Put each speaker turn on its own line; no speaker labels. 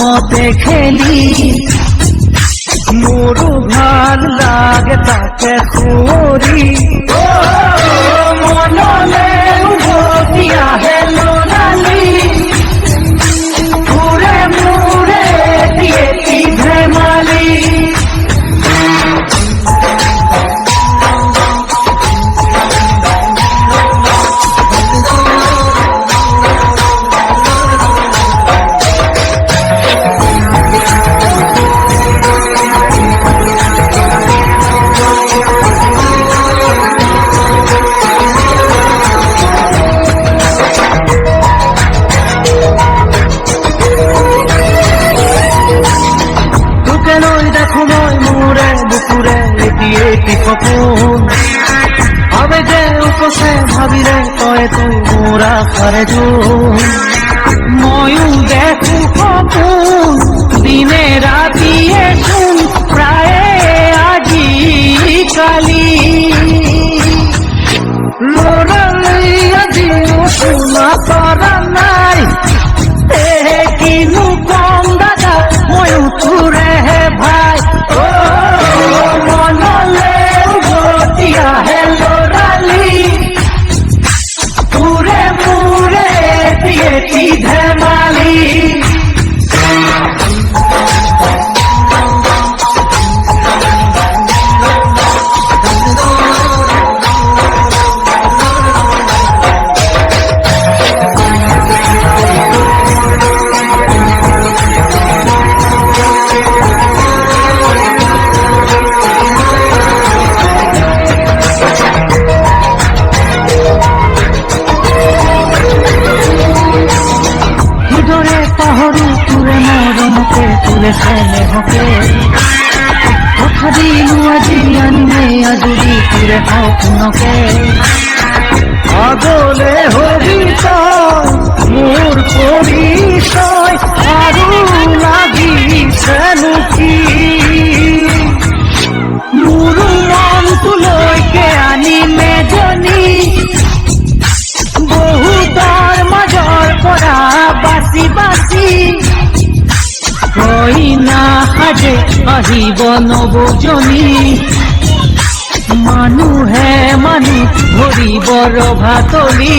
মতে খেলি মোৰো ভাল লাগে তাকে কৰি মনলে উভতি আহে লৰালি ঘূৰে মোৰে দিয়ে ধেমালি সপোন আবেগে উপসে ভাবিলে তই তুই মোরা ঘরে ময়ো দেখো সপোন দিনে রাতিয়ে শুন প্রায় আজি কালি লড়াই আজিও শুনা পারা নাই কিনো কম দাদা ময়ো তোরে ভাই মনলে উভতি আহে লৰালি ঘূৰে মোৰে দিয়ে ধেমালি স্নেহকে কথা দিলো আজি আনিমে আজৰি তোৰে সপোনকে আগলে হবি তই মোৰ পৰিচয় আৰু লাগিছে কি মোৰ মনটোলৈকে আনিমে জনী বহুতৰ মাজৰ পৰা বাচি বাচি কইনা সাজে আহিব নবজনী মানুহে মানুহ ধৰিব ৰভাতলি